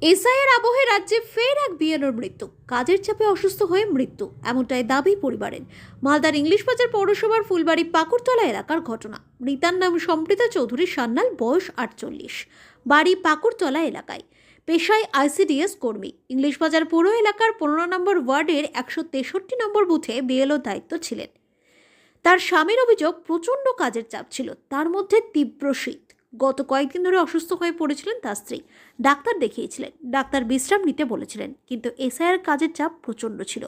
এসআইয়ের আবহে রাজ্যে ফের এক বিএলওর মৃত্যু। কাজের চাপে অসুস্থ হয়ে মৃত্যু, এমনটাই দাবি পরিবারের। মালদার ইংলিশ বাজার পৌরসভার ফুলবাড়ি পাকুড়তলা এলাকার ঘটনা। মৃতার নাম সম্প্রীতা চৌধুরী সান্যাল, বয়স 48, বাড়ি পাকুড়তলা এলাকায়। পেশায় আইসিডিএস কর্মী। ইংলিশ বাজার পৌর এলাকার 15 নম্বর ওয়ার্ডের 163 নম্বর বুথে বিএলও দায়িত্ব ছিলেন। তার স্বামীর অভিযোগ, প্রচণ্ড কাজের চাপ ছিল, তার মধ্যে তীব্র শীত। গত কয়েকদিন ধরে অসুস্থ হয়ে পড়েছিলেন তার স্ত্রী। ডাক্তার দেখিয়েছিলেন, ডাক্তার বিশ্রাম নিতে বলেছিলেন, কিন্তু এসআইয়ের কাজের চাপ প্রচণ্ড ছিল,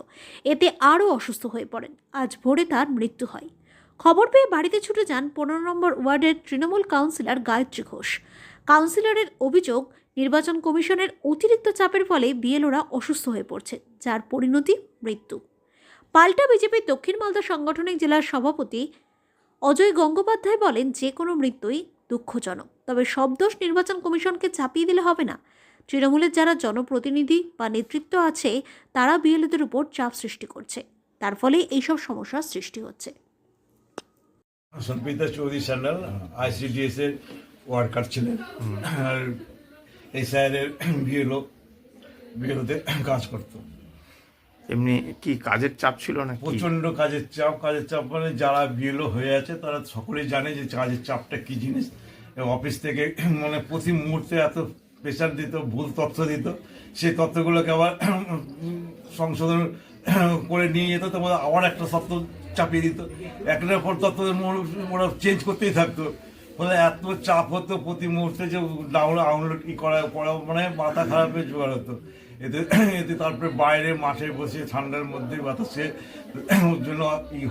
এতে আরও অসুস্থ হয়ে পড়েন। আজ ভোরে তার মৃত্যু হয়। খবর পেয়ে বাড়িতে ছুটে যান 15 নম্বর ওয়ার্ডের তৃণমূল কাউন্সিলর গায়ত্রী ঘোষ। কাউন্সিলরের অভিযোগ, নির্বাচন কমিশনের অতিরিক্ত চাপের ফলে বিএলওরা অসুস্থ হয়ে পড়ছে, যার পরিণতি মৃত্যু। পাল্টা বিজেপির দক্ষিণ মালদা সাংগঠনিক জেলার সভাপতি অজয় গঙ্গোপাধ্যায় বলেন, যে কোনো মৃত্যুই দুঃখজনক, তবে সব দোষ নির্বাচন কমিশনকে চাপিয়ে দিলে হবে না। তৃণমূলের যারা জনপ্রতিনিধি বা নেতৃত্ব আছে, তারা বিএলওদের উপর চাপ সৃষ্টি করছে, তার ফলে এইসব সমস্যার সৃষ্টি হচ্ছে। সম্প্রীতা চৌধুরী সান্যাল আইসিডিএস এর ওয়ার্কার ছিলেন, আর এসআইয়ের বিএলওতে কাজ করতো। এমনি কি কাজের চাপ ছিল না? প্রচন্ড কাজের চাপ মানে যারা বিএলও হয়ে আছে তারা সকলেই জানে যে কাজের চাপটা কি জিনিস। এবং অফিস থেকে মানে প্রতি মুহূর্তে এত প্রেশার দিত, ভুল তথ্য দিত, সেই তথ্যগুলোকে আবার সংশোধন করে নিয়ে যেত, তো আবার একটা তথ্য চাপিয়ে দিত, একটার পর তথ্য ওরা চেঞ্জ করতেই থাকতো। ফলে এত চাপ হতো প্রতি মুহূর্তে যে ডাউনলোড করা মানে মাথা খারাপের জোগাড় হতো। এতে তারপরে বাইরে মাঠে বসে ঠান্ডার মধ্যে বাতাসে ওর জন্য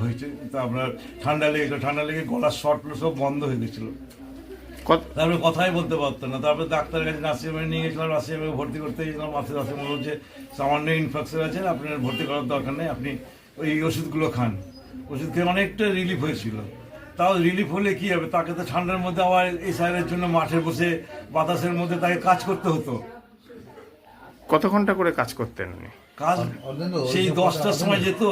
হয়েছে, তা আপনার ঠান্ডা লেগে গলার শর্টগুলো সব বন্ধ হয়ে গেছিলো। তারপরে কথাই বলতে পারতো না। তারপরে ডাক্তারের কাছে নার্সিংহোমে নিয়ে গেছিলাম, নার্সিংহোমে ভর্তি করতে গেছিলাম। নার্সিংহোমে বলছে সামান্য ইনফেকশন আছে, আপনার ভর্তি করার দরকার নেই, আপনি ওই ওষুধগুলো খান। ওষুধ খেয়ে অনেকটা রিলিফ হয়েছিল। তাও রিলিফ হলে কি হবে, তাকে তো ঠান্ডার মধ্যে আবার এই সাইডের জন্য মাঠে বসে বাতাসের মধ্যে তাকে কাজ করতে হতো। কত ঘন্টা করে কাজ করতেন উনি? কাজ সেই 10টার সময় যেত,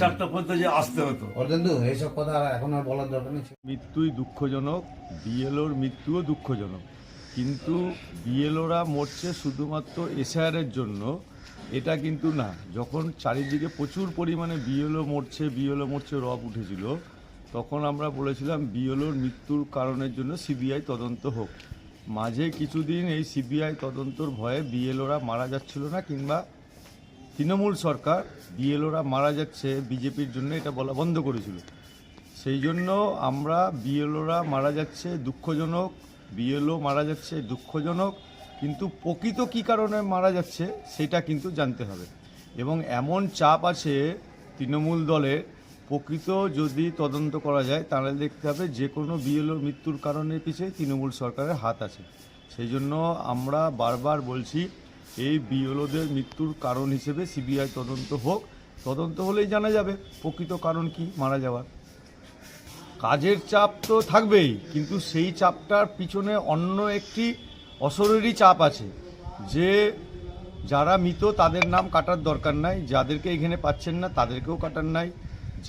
4টা পর্যন্ত যে আসতে হতো। এইসব কথা এখন আর বলার দরকার নেই। মৃত্যুই দুঃখজনক, বিএলওর মৃত্যুও দুঃখজনক, কিন্তু বিএলওরা মরছে শুধুমাত্র এসআইআরের জন্য, এটা কিন্তু না। যখন চারিদিকে প্রচুর পরিমাণে বিএলও মরছে রব উঠেছিল, তখন আমরা বলেছিলাম বিএলওর মৃত্যুর কারণের জন্য সিবিআই তদন্ত হোক। মাঝে কিছুদিন এই সিবিআই তদন্তর ভয়ে বিএলওরা মারা যাচ্ছিল না, কিংবা তৃণমূল সরকার বিএলওরা মারা যাচ্ছে বিজেপির জন্য এটা বলা বন্ধ করেছিল। সেই জন্য আমরা বিএলওরা মারা যাচ্ছে দুঃখজনক, বিএলও মারা যাচ্ছে দুঃখজনক, কিন্তু প্রকৃত কী কারণে মারা যাচ্ছে সেটা কিন্তু জানতে হবে। এবং এমন চাপ আছে তৃণমূল দলের, প্রকৃত যদি তদন্ত করা যায় তাহলে দেখতে হবে যে কোনো বিএলওর মৃত্যুর কারণের পিছিয়ে তৃণমূল সরকারের হাত আছে। সেই জন্য আমরা বারবার বলছি, এই বিএলওদের মৃত্যুর কারণ হিসেবে সিবিআই তদন্ত হোক। তদন্ত হলেই জানা যাবে প্রকৃত কারণ কি মারা যাওয়ার। কাজের চাপ তো থাকবেই, কিন্তু সেই চাপটার পিছনে অন্য একটি অশরীরী চাপ আছে, যে যারা মৃত তাদের নাম কাটার দরকার নাই, যাদেরকে এখানে পাচ্ছেন না তাদেরকেও কাটার নাই,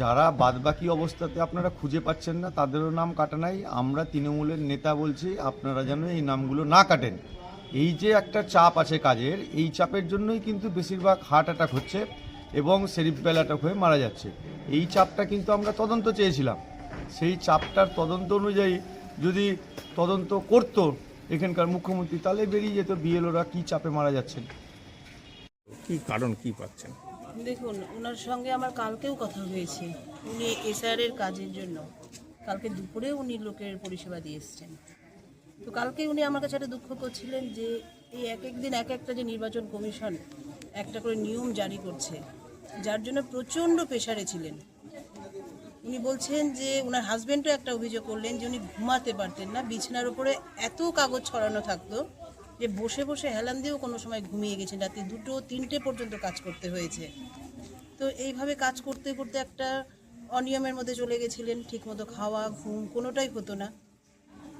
যারা বাদবাকি অবস্থাতে আপনারা খুঁজে পাচ্ছেন না তাদেরও নাম কাটা নাই। আমরা তৃণমূলের নেতা বলছি, আপনারা যেন এই নামগুলো না কাটেন। এই যে একটা চাপ আছে কাজের, এই চাপের জন্যই কিন্তু বেশিরভাগ হার্ট অ্যাটাক হচ্ছে এবং সেরিব্রাল অ্যাটাক হয়ে মারা যাচ্ছে। এই চাপটা কিন্তু আমরা তদন্ত চেয়েছিলাম, সেই চাপটার তদন্ত অনুযায়ী যদি তদন্ত করতো এখানকার মুখ্যমন্ত্রী, তাহলে বেরিয়ে যেত বিএলওরা কী চাপে মারা যাচ্ছেন। কি কারণ কি পাচ্ছেন? দেখুন, ওনার সঙ্গে আমার কালকেও কথা হয়েছে। উনি এসআইআরের কাজের জন্য কালকে দুপুরে উনি লোকের পরিষেবা দিয়ে এসছেন। তো কালকে উনি আমার কাছে একটা দুঃখ করছিলেন যে এই এক এক দিন এক একটা যে নির্বাচন কমিশন একটা করে নিয়ম জারি করছে, যার জন্য প্রচণ্ড প্রেশারে ছিলেন। উনি বলছেন যে ওনার হাজব্যান্ডও একটা অভিযোগ করলেন যে উনি ঘুমাতে পারতেন না, বিছানার উপরে এত কাগজ ছড়ানো থাকতো যে বসে বসে হেলান দিয়েও কোনো সময় ঘুমিয়ে গেছেন, রাতে 2-3টে পর্যন্ত কাজ করতে হয়েছে। তো এইভাবে কাজ করতে করতে একটা অনিয়মের মধ্যে চলে গেছিলেন, ঠিকমতো খাওয়া ঘুম কোনোটাই হতো না।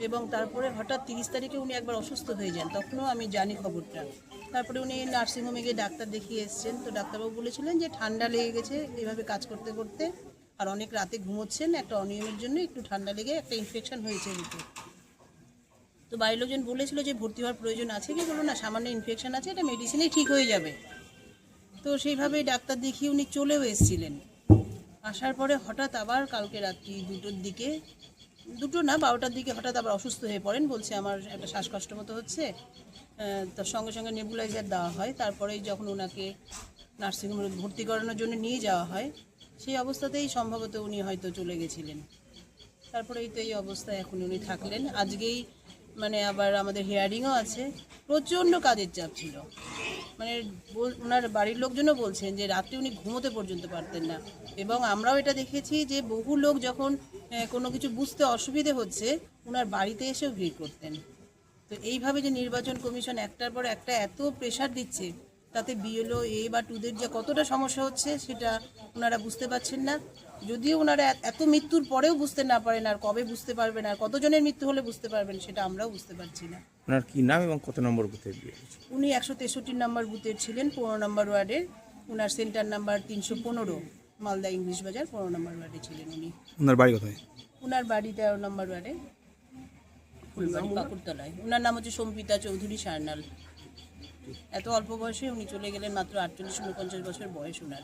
এবং তারপরে হঠাৎ 30 তারিখে উনি একবার অসুস্থ হয়ে যান, তখনও আমি জানি খবরটা। তারপরে উনি নার্সিংহোমে গিয়ে ডাক্তার দেখিয়ে এসছেন। তো ডাক্তারবাবু বলেছিলেন যে ঠান্ডা লেগে গেছে এইভাবে কাজ করতে করতে, আর অনেক রাতে ঘুমোচ্ছেন, একটা অনিয়মের জন্য একটু ঠান্ডা লেগে একটা ইনফেকশন হয়েছে বুকে। তো বাড়ির লোকজন বলেছিল যে ভর্তি হওয়ার প্রয়োজন আছে কি, বলো না সামান্য ইনফেকশন আছে, এটা মেডিসিনেই ঠিক হয়ে যাবে। তো সেইভাবেই ডাক্তার দেখিয়ে উনি চলেও এসেছিলেন। আসার পরে হঠাৎ আবার কালকে রাত্রি 2টোর দিকে, 2টো না 12টার দিকে হঠাৎ আবার অসুস্থ হয়ে পড়েন। বলছে আমার একটা শ্বাসকষ্ট মতো হচ্ছে। তার সঙ্গে সঙ্গে নেবুলাইজার দেওয়া হয়। তারপরেই যখন ওনাকে নার্সিংহোমে ভর্তি করানোর জন্য নিয়ে যাওয়া হয়, সেই অবস্থাতেই সম্ভবত উনি হয়তো চলে গেছিলেন। তারপরেই তো এই অবস্থায় এখন উনি থাকলেন। আজকেই মানে আবার আমাদের হিয়ারিংও আছে। প্রচণ্ড কাজের চাপ ছিল, মানে ওনার বাড়ির লোকজনও বলছেন যে রাত্রে উনি ঘুমোতে পর্যন্ত পারতেন না। এবং আমরাও এটা দেখেছি যে বহু লোক যখন কোনো কিছু বুঝতে অসুবিধে হচ্ছে, ওনার বাড়িতে এসেও ভিড় করতেন। তো এইভাবে যে নির্বাচন কমিশন একটার পর একটা এত প্রেশার দিচ্ছে, তাতে বিএলও এ বা টুদের যে কতটা সমস্যা হচ্ছে সেটা ওনারা বুঝতে পারছেন না। যদিও ওনারা এত মৃত্যুর পরেও বুঝতে না পারেন, আর কবে বুঝতে পারবেন, আর কতজনের মৃত্যু হলে বুঝতে পারবেন, সেটা আমরাও বুঝতে পারছি না। ওনার কি নাম এবং কত নম্বর বুথে বিয়ে হয়েছে? উনি 163 নম্বর বুথের ছিলেন, 15 নম্বর ওয়ার্ডের। ওনার সেন্টার নাম্বার 315, মালদা ইংলিশ বাজার 15 নম্বর ওয়ার্ডে ছিলেন উনি। ওনার বাড়ি কোথায়? ওনার বাড়ি 13 নম্বর ওয়ার্ডে, ফুলবাড়ি পাকুড়তলায়। ওনার নাম হচ্ছে সম্পিতা চৌধুরী সারনাল। এত অল্প বয়সে উনি চলে গেলেন, মাত্র 48-49 বছর বয়স ওনার।